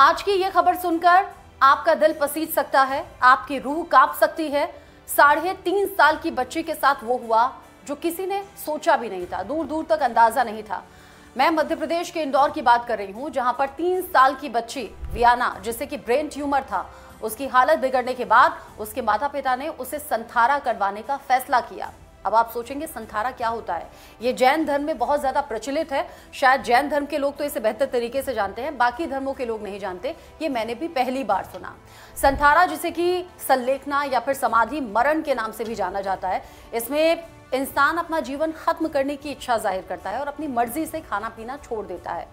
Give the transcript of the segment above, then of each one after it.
आज की ये खबर सुनकर आपका दिल पसीज सकता है, आपकी रूह कांप सकती है। 3.5 साल की बच्ची के साथ वो हुआ जो किसी ने सोचा भी नहीं था, दूर दूर तक अंदाजा नहीं था। मैं मध्य प्रदेश के इंदौर की बात कर रही हूं, जहां पर 3 साल की बच्ची वियाना, जिसे कि ब्रेन ट्यूमर था, उसकी हालत बिगड़ने के बाद उसके माता पिता ने उसे संथारा करवाने का फैसला किया। अब आप सोचेंगे संथारा क्या होता है? ये जैन धर्म में बहुत ज्यादा प्रचलित है। शायद जैन धर्म के लोग तो इसे बेहतर तरीके से जानते हैं, बाकी धर्मों के लोग नहीं जानते। ये मैंने भी पहली बार सुना। संथारा, जिसे कि संलेखना या फिर समाधि मरण के नाम से भी जाना जाता है, इसमें इंसान अपना जीवन खत्म करने की इच्छा जाहिर करता है और अपनी मर्जी से खाना पीना छोड़ देता है।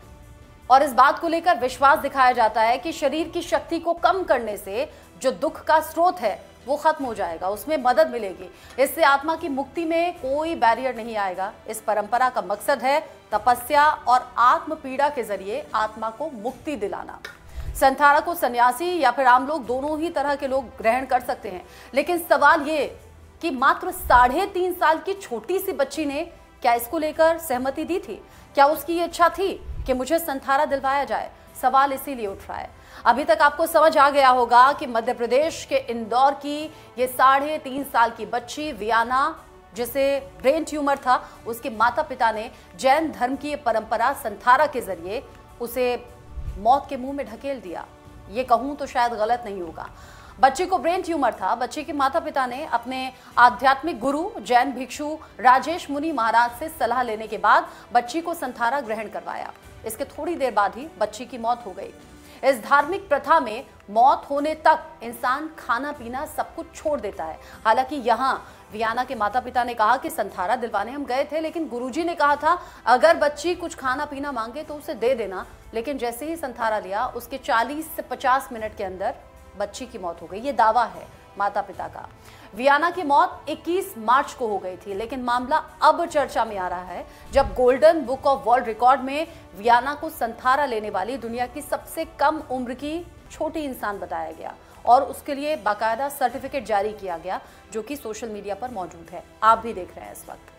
और इस बात को लेकर विश्वास दिखाया जाता है कि शरीर की शक्ति को कम करने से जो दुख का स्रोत है वो खत्म हो जाएगा, उसमें मदद मिलेगी। इससे आत्मा की मुक्ति में कोई बैरियर नहीं आएगा। इस परंपरा का मकसद है तपस्या और आत्म पीड़ा के जरिए आत्मा को मुक्ति दिलाना। संथारा को सन्यासी या फिर आम लोग, दोनों ही तरह के लोग ग्रहण कर सकते हैं। लेकिन सवाल ये कि मात्र 3.5 साल की छोटी सी बच्ची ने क्या इसको लेकर सहमति दी थी? क्या उसकी ये इच्छा थी कि मुझे संथारा दिलवाया जाए? सवाल इसीलिए उठ रहा है। अभी तक आपको समझ आ गया होगा कि मध्य प्रदेश के इंदौर की ये 3.5 साल की बच्ची वियाना, जिसे ब्रेन ट्यूमर था, उसके माता पिता ने जैन धर्म की परंपरा संथारा के जरिए उसे मौत के मुंह में ढकेल दिया। ये कहूं तो शायद गलत नहीं होगा। बच्ची को ब्रेन ट्यूमर था। बच्ची के माता पिता ने अपने आध्यात्मिक गुरु जैन भिक्षु राजेश मुनि महाराज से सलाह लेने के बाद बच्ची को संथारा ग्रहण करवाया। इसके थोड़ी देर बाद ही बच्ची की मौत हो गई। इस धार्मिक प्रथा में मौत होने तक इंसान खाना पीना सब कुछ छोड़ देता है। हालांकि यहाँ वियाना के माता पिता ने कहा कि संथारा दिलवाने हम गए थे, लेकिन गुरुजी ने कहा था अगर बच्ची कुछ खाना पीना मांगे तो उसे दे देना। लेकिन जैसे ही संथारा लिया, उसके 40 से 50 मिनट के अंदर बच्ची की मौत हो गई। ये दावा है माता पिता का। वियाना की मौत 21 मार्च को हो गई थी, लेकिन मामला अब चर्चा में आ रहा है जब golden book of world record में वियाना को संथारा लेने वाली दुनिया की सबसे कम उम्र की छोटी इंसान बताया गया और उसके लिए बाकायदा सर्टिफिकेट जारी किया गया, जो कि सोशल मीडिया पर मौजूद है। आप भी देख रहे हैं इस वक्त।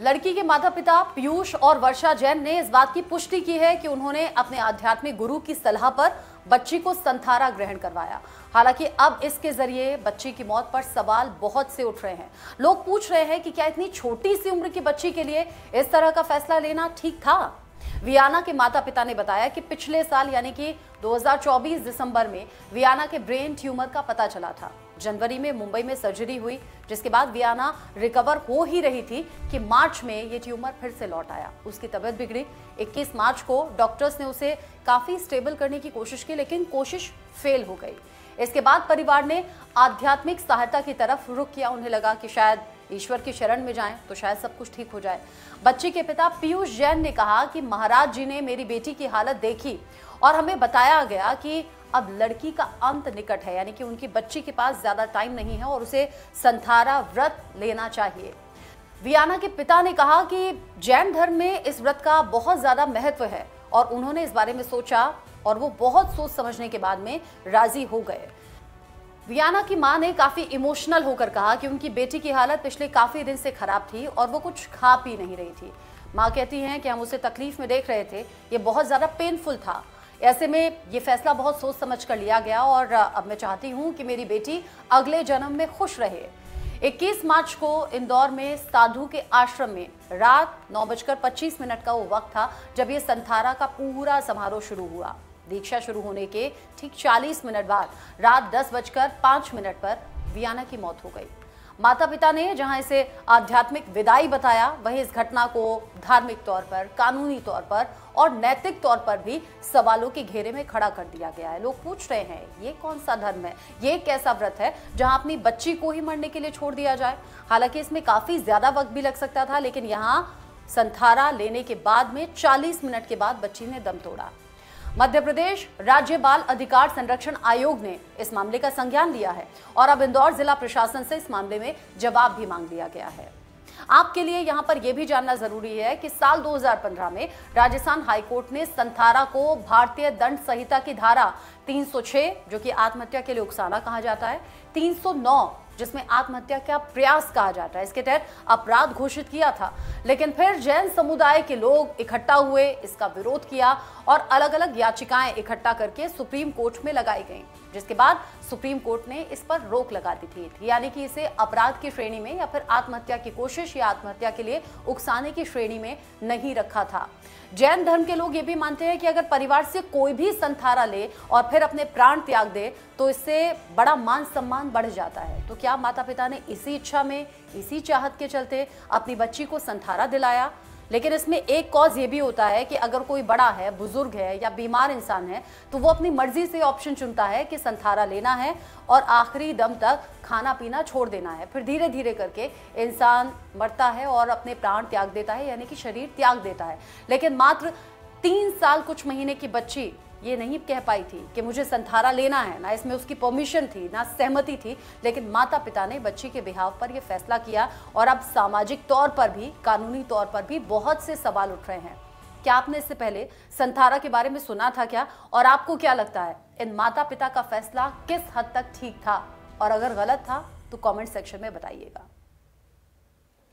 लड़की के माता पिता पीयूष और वर्षा जैन ने इस बात की पुष्टि की है कि उन्होंने अपने आध्यात्मिक गुरु की सलाह पर बच्ची को संथारा ग्रहण करवाया। हालांकि अब इसके जरिए बच्ची की मौत पर सवाल बहुत से उठ रहे हैं। लोग पूछ रहे हैं कि क्या इतनी छोटी सी उम्र की बच्ची के लिए इस तरह का फैसला लेना ठीक था? वियाना के माता पिता ने बताया कि पिछले साल यानी कि 2024 दिसंबर में वियाना के ब्रेन ट्यूमर का पता चला था। जनवरी में मुंबई में सर्जरी हुई, जिसके बाद वियाना रिकवर हो ही रही थी कि मार्च में ये ट्यूमर फिर से लौट आया। उसकी तबीयत बिगड़ी। 21 मार्च को डॉक्टर्स ने उसे काफी स्टेबल करने की कोशिश की, लेकिन कोशिश फेल हो गई। इसके बाद परिवार ने आध्यात्मिक सहायता की तरफ रुख किया। उन्हें लगा कि शायद ईश्वर की शरण में जाएं तो शायद सब कुछ ठीक हो जाए। बच्ची के पिता पीयूष जैन ने कहा कि महाराज जी ने मेरी बेटी की हालत देखी और हमें बताया गया कि अब लड़की का अंत निकट है, यानी कि उनकी बच्ची के पास ज्यादा टाइम नहीं है और उसे संथारा व्रत लेना चाहिए। वियाना के पिता ने कहा कि जैन धर्म में इस व्रत का बहुत ज्यादा महत्व है और उन्होंने इस बारे में सोचा और वो बहुत सोच समझने के बाद में राजी हो गए। वियाना की मां ने काफी इमोशनल होकर कहा कि उनकी बेटी की हालत पिछले काफी दिन से खराब थी और वो कुछ खा पी नहीं रही थी। मां कहती हैं कि हम उसे तकलीफ में देख रहे थे, ये बहुत ज्यादा पेनफुल था। ऐसे में ये फैसला बहुत सोच समझ कर लिया गया और अब मैं चाहती हूँ कि मेरी बेटी अगले जन्म में खुश रहे। 21 मार्च को इंदौर में साधु के आश्रम में रात 9:25 का वो वक्त था जब ये संथारा का पूरा समारोह शुरू हुआ। दीक्षा शुरू होने के ठीक 40 मिनट बाद रात 10:05 पर वियाना की मौत हो गई। माता पिता ने जहां इसे आध्यात्मिक विदाई बताया, वहीं इस घटना को धार्मिक तौर पर, कानूनी तौर पर और नैतिक तौर पर भी सवालों के घेरे में खड़ा कर दिया गया है। लोग पूछ रहे हैं ये कौन सा धर्म है, ये कैसा व्रत है जहां अपनी बच्ची को ही मरने के लिए छोड़ दिया जाए? हालांकि इसमें काफी ज्यादा वक्त भी लग सकता था, लेकिन यहाँ संथारा लेने के बाद में 40 मिनट के बाद बच्ची ने दम तोड़ा। मध्य प्रदेश राज्य बाल अधिकार संरक्षण आयोग ने इस मामले का संज्ञान लिया है और अब इंदौर जिला प्रशासन से इस मामले में जवाब भी मांग लिया गया है। आपके लिए यहां पर यह भी जानना जरूरी है कि साल 2015 में राजस्थान हाईकोर्ट ने संथारा को भारतीय दंड संहिता की धारा 306, जो कि आत्महत्या के लिए उकसाना कहा जाता है, 309 जिसमें आत्महत्या का प्रयास कहा जाता है, इसके तहत अपराध घोषित किया था। लेकिन फिर जैन समुदाय के लोग इकट्ठा हुए, इसका विरोध किया और अलग अलग याचिकाएं इकट्ठा करके सुप्रीम कोर्ट में लगाई गईं, जिसके बाद सुप्रीम कोर्ट ने इस पर रोक लगा दी थी, यानी कि इसे अपराध की श्रेणी में या फिर आत्महत्या की कोशिश या आत्महत्या के लिए उकसाने की श्रेणी में नहीं रखा था। जैन धर्म के लोग ये भी मानते हैं कि अगर परिवार से कोई भी संथारा ले और फिर अपने प्राण त्याग दे तो इससे बड़ा मान सम्मान बढ़ जाता है। तो क्या माता पिता ने इसी इच्छा में, इसी चाहत के चलते अपनी बच्ची को संथारा दिलाया? लेकिन इसमें एक कॉज ये भी होता है कि अगर कोई बड़ा है, बुजुर्ग है या बीमार इंसान है तो वो अपनी मर्जी से ऑप्शन चुनता है कि संथारा लेना है और आखिरी दम तक खाना पीना छोड़ देना है। फिर धीरे धीरे करके इंसान मरता है और अपने प्राण त्याग देता है, यानी कि शरीर त्याग देता है। लेकिन मात्र 3 साल कुछ महीने की बच्ची ये नहीं कह पाई थी कि मुझे संथारा लेना है, ना इसमें उसकी परमिशन थी, ना सहमति थी, लेकिन माता पिता ने बच्ची के बिहाव पर यह फैसला किया और अब सामाजिक तौर पर भी, कानूनी तौर पर भी बहुत से सवाल उठ रहे हैं। क्या आपने इससे पहले संथारा के बारे में सुना था क्या? और आपको क्या लगता है इन माता पिता का फैसला किस हद तक ठीक था, और अगर गलत था तो कमेंट सेक्शन में बताइएगा।